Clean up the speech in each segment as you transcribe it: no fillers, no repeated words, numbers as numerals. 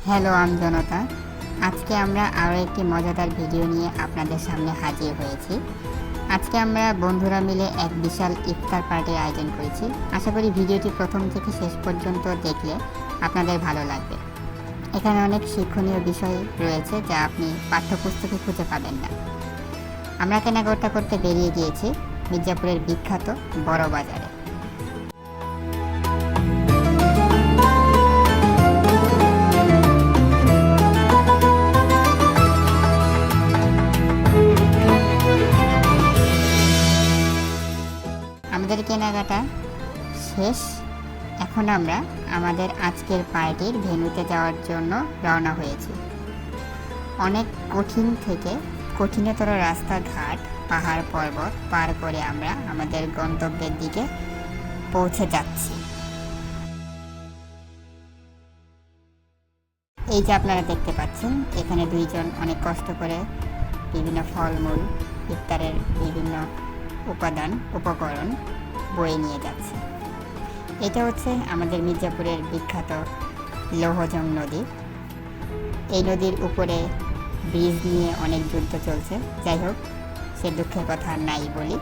Hello আমজনতা, আজকে আমরা আরও একটি মজাদার ভিডিও নিয়ে আপনাদের সামনে হাজির হয়েছি। আজকে আমরা বন্ধুরা মিলে এক বিশাল ইফতার পার্টির আয়োজন করেছি। আশা করি ভিডিওটি প্রথম থেকে শেষ পর্যন্ত দেখলে আপনাদের ভালো লাগবে। এখানে অনেক শিক্ষণীয় বিষয় রয়েছে যা আপনি পাঠ্যপুস্তকে খুঁজে পাবেন না। আমরা কেনাকাটা করতে বেরিয়ে গিয়েছি মির্জাপুরের বিখ্যাত বড় বাজারে। আমাদের কেনাকাটা শেষ। এখন আমরা আমাদের আজকের পার্টির ভেন্যুতে যাওয়ার জন্য রওনা হয়েছি। অনেক কঠিন থেকে কঠিনতর রাস্তাঘাট, পাহাড় পর্বত পার করে আমরা আমাদের গন্তব্যের দিকে পৌঁছে যাচ্ছি। এই যে আপনারা দেখতে পাচ্ছেন, এখানে দুইজন অনেক কষ্ট করে বিভিন্ন ফলমূল, ইফতারের বিভিন্ন উপাদান উপকরণ বয়ে নিয়ে যাচ্ছে। এটা হচ্ছে আমাদের মির্জাপুরের বিখ্যাত লৌহজং নদী। এই নদীর উপরে ব্রিজ নিয়ে অনেক যুদ্ধ চলছে। যাই হোক, সে দুঃখের কথা নাই বলি।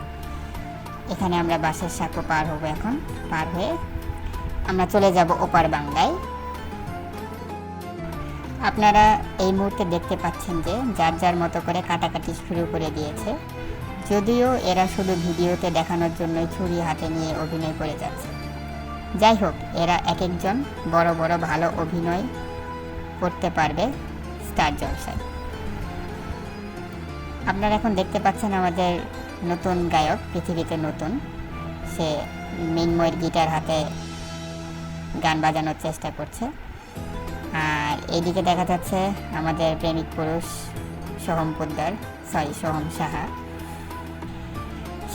এখানে আমরা বাঁশের সাঁকো পার হব। এখন পার হয়ে আমরা চলে যাব ওপার বাংলায়। আপনারা এই মুহূর্তে দেখতে পাচ্ছেন যে যার যার মতো করে কাটাকাটি শুরু করে দিয়েছে। যদিও এরা শুধু ভিডিওতে দেখানোর জন্যই ছুরি হাতে নিয়ে অভিনয় করে যাচ্ছে। যাই হোক, এরা এক একজন বড় বড় ভালো অভিনয় করতে পারবে স্টার জলসায়। আপনারা এখন দেখতে পাচ্ছেন আমাদের নতুন গায়ক, পৃথিবীতে নতুন। সে মৃন্ময়ের গিটার হাতে গান বাজানোর চেষ্টা করছে। আর এইদিকে দেখা যাচ্ছে আমাদের প্রেমিক পুরুষ সোহম সাহা।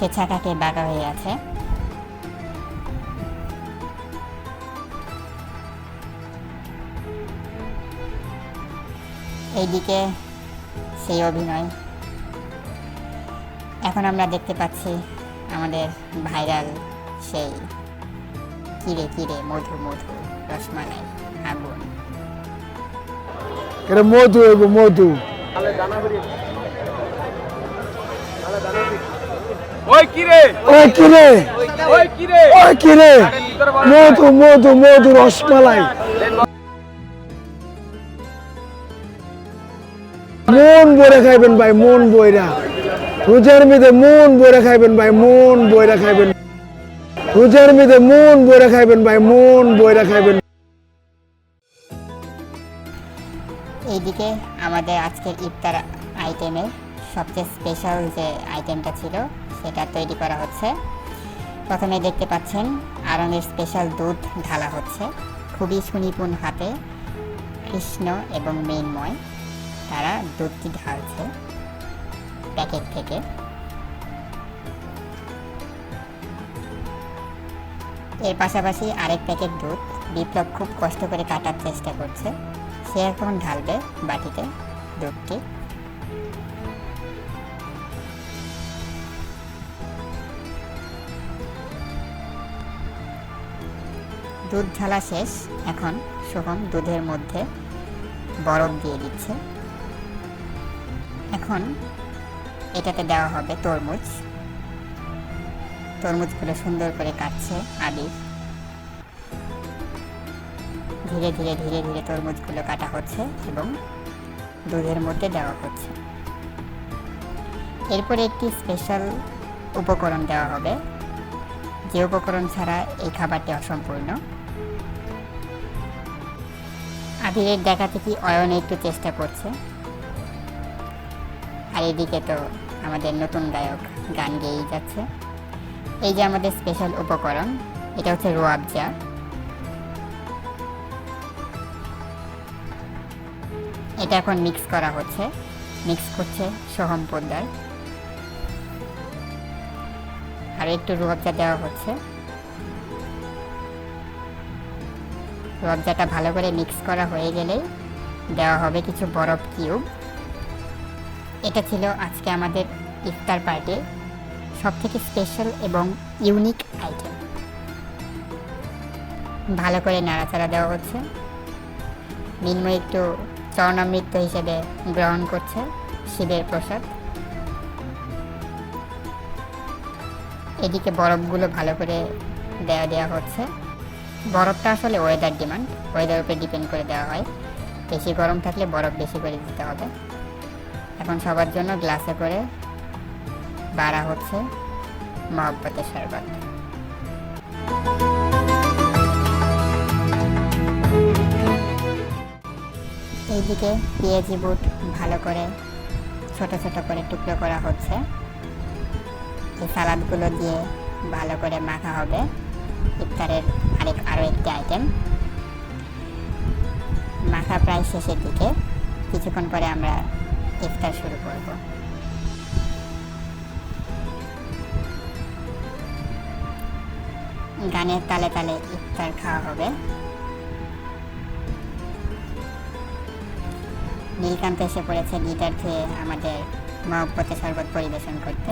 সে ছাকাকে বাঁকা হয়ে আছে। এইদিকে সেই অভিনয়। এখন আমরা দেখতে পাচ্ছি আমাদের ভাইরাল সেই কিরে কিরে মধু মধু রসমালাই আগুন। এটা মধু এবং মধু। ওই কিরে ওই কিরে ওই কিরে ওই কিরে মধু মধু মধু রসমালাই। মন বইরা খাইবেন ভাই, মন বইরা। রোজার মধ্যে মন বইরা খাইবেন ভাই, মন বইরা খাইবেন। রোজার মধ্যে মন বইরা খাইবেন ভাই, মন বইরা খাইবেন। এইদিকে আমাদের আজকের ইফতার আইটেমের সবচেয়ে স্পেশাল যে আইটেমটা ছিল সেটা তৈরি করা হচ্ছে। প্রথমে দেখতে পাচ্ছেন আরঙের স্পেশাল দুধ ঢালা হচ্ছে। খুবই সুনিপুণ হাতে কৃষ্ণ এবং মৃন্ময় তারা দুধটি ঢালছে প্যাকেট থেকে। এর পাশাপাশি আরেক প্যাকেট দুধ বিপ্লব খুব কষ্ট করে কাটার চেষ্টা করছে। সে এখন ঢালবে বাটিতে দুধটি। দুধ ঢালা শেষ। এখন সোহম দুধের মধ্যে বরফ দিয়ে দিচ্ছে। এখন এটাতে দেওয়া হবে তরমুজ। তরমুজগুলো সুন্দর করে কাটছে আবির। ধীরে ধীরে ধীরে ধীরে তরমুজগুলো কাটা হচ্ছে এবং দুধের মধ্যে দেওয়া হচ্ছে। এরপরে একটি স্পেশাল উপকরণ দেওয়া হবে, যে উপকরণ ছাড়া এই খাবারটি অসম্পূর্ণ। আবিরের দেখাতে কি অয়ন একটু চেষ্টা করছে। আর এদিকে তো আমাদের নতুন গায়ক গান গেয়েই যাচ্ছে। এই যে আমাদের স্পেশাল উপকরণ, এটা হচ্ছে রুয়াবজা। এটা এখন মিক্স করা হচ্ছে। মিক্স করছে সোহম পোদ্দার। আর একটু রুয়াবজা দেওয়া হচ্ছে। রুয়াবজাটা ভালো করে মিক্স করা হয়ে গেলেই দেওয়া হবে কিছু বরফ কিউব। এটা ছিল আজকে আমাদের ইফতার পার্টির সবথেকে স্পেশাল এবং ইউনিক আইটেম। ভালো করে নাড়াচাড়া দেওয়া হচ্ছে। মৃন্ময় একটু চরণামৃত হিসেবে গ্রহণ করছে শিবের প্রসাদ। এদিকে বরফগুলো ভালো করে দেওয়া হচ্ছে। বরফটা আসলে ওয়েদার ডিমান্ড, ওয়েদার উপরে ডিপেন্ড করে দেওয়া হয়। বেশি গরম থাকলে বরফ বেশি করে দিতে হবে। এখন সবার জন্য গ্লাসে করে বাড়া হচ্ছে মহব্বতের শরবত। এইদিকে পেঁয়াজি বুট ভালো করে ছোট ছোট করে টুকরো করা হচ্ছে। এই সালাদগুলো দিয়ে ভালো করে মাখা হবে। ইফতারের আরও একটি আইটেম। মাখা প্রায় শেষের দিকে, কিছুক্ষণ পরে আমরা ইফতার শুরু করব। গানের তালে তালে ইফতার খাওয়া হবে। নীলকান্ত এসে পড়েছে গিটার ধুয়ে আমাদের মহব্বতের শরবত পরিবেশন করতে।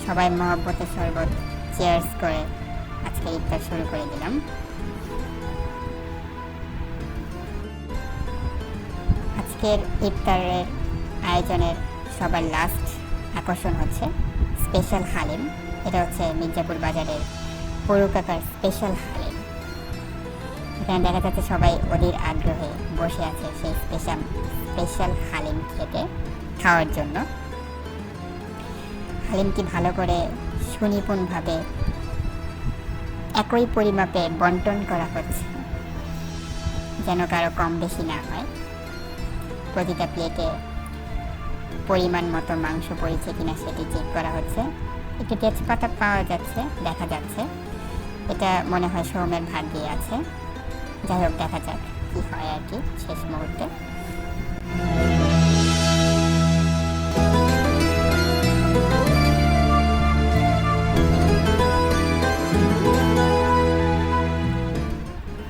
সবাই মহব্বতের শরবত চেয়ার্স করে আজকে ইফতার শুরু করে দিলাম। আজকের ইফতারের আয়োজনের সবার লাস্ট আকর্ষণ হচ্ছে স্পেশাল হালিম। এটা হচ্ছে মির্জাপুর বাজারের পৌর কাকার স্পেশাল হালিম। এখানে দেখা যাচ্ছে সবাই অধীর আগ্রহে বসে আছে সেই স্পেশাল হালিম খাওয়ার জন্য। হালিমটি ভালো করে সুনিপুণভাবে একই পরিমাপে বন্টন করা হচ্ছে, যেন কারো কম বেশি না হয়। প্রতিটা প্লেটে পরিমাণ মতো মাংস পড়েছে কিনা সেটি চেক করা হচ্ছে। একটু তেজপাতা পাওয়া যাচ্ছে, দেখা যাচ্ছে। এটা মনে হয় সৌমের ভাগ্যে আছে। যাই হোক, দেখা যাক কি হয় আর কি শেষ মুহূর্তে।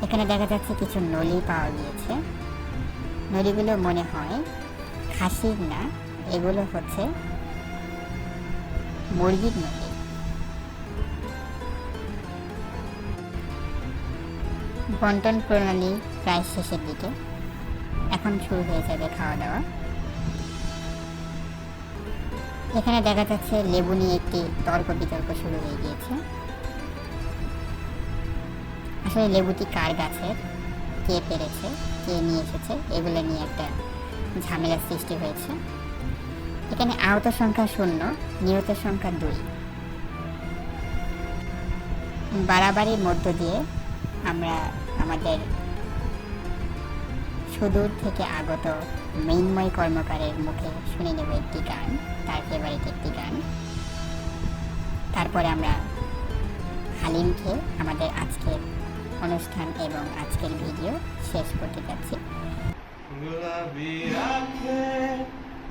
এখানে দেখা যাচ্ছে কিছু নলি পাওয়া গিয়েছে। নলিগুলো মনে হয় খাসির না, এগুলো হচ্ছে মুরগির নলি। বন্টন প্রণালী প্রায় শেষের দিকে, এখন শুরু হয়ে যাবে খাওয়া দাওয়া। এখানে দেখা যাচ্ছে লেবু নিয়ে একটি তর্ক বিতর্ক শুরু হয়ে গিয়েছে। আসলে লেবুটি কার গাছের, কে পেরেছে, কে নিয়ে এসেছে, এগুলো নিয়ে একটা ঝামেলার সৃষ্টি হয়েছে। এখানে আহত সংখ্যা 0, নিহত সংখ্যা 2। বাড়াবাড়ির মধ্য দিয়ে আমরা আমাদের সুদূর থেকে আগত মৃন্ময় কর্মকারের মুখে শুনে নেব একটি গান, তার ফেভারিট একটি গান। তারপরে আমরা হালিম খেয়ে আমাদের আজকের অনুষ্ঠান এবং আজকের ভিডিও শেষ করতে যাচ্ছি। गुलाबी आंखें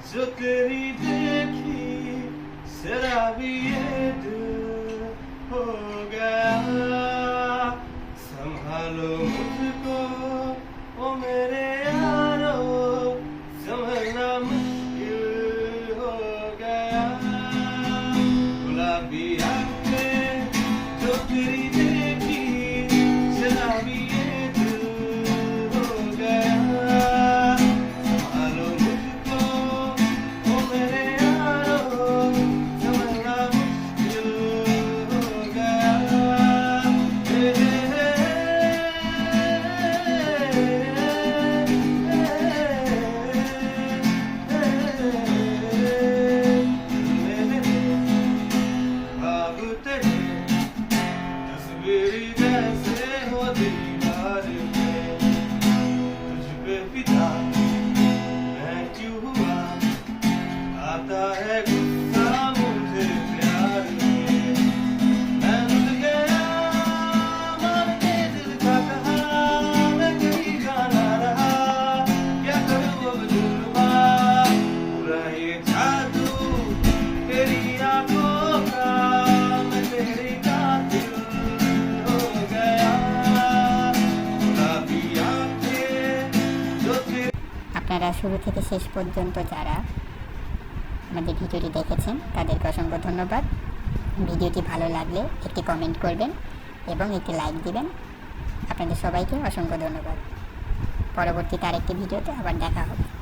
जो तेरी देखी शराबी ये दिल हो गया। संभालो मुझको ओ मेरे यारो, संभलना मुश्किल हो गया। गुलाबी आंखें जो तेरी देखी शराबी ये दिल हो गया। संभालो मुझको ओ मेरे यारो, संभलना मुश्किल हो गया। ख्वाब तेरे तस्वीर जैसे हो दीवार पे, तुझ पे फिदा मैं क्यों हुआ, आता है गुस्सा मुझे प्यार में। मैं भूल गया मान के दिल का कहा, मैं कहीं का ना रहा, क्या करूं अब जुल्मा। पूरा ये जादू तेरी आंखों का, मैं तेरी कातिल हो गया। गुलाबी आंखें जो तेरी আপনারা শুরু থেকে শেষ পর্যন্ত যারা আমাদের ভিডিওটি দেখেছেন তাদেরকে অসংখ্য ধন্যবাদ। ভিডিওটি ভালো লাগলে একটি কমেন্ট করবেন এবং একটি লাইক দিবেন। আপনাদের সবাইকে অসংখ্য ধন্যবাদ। পরবর্তীতে আরেকটি ভিডিওতে আবার দেখা হবে।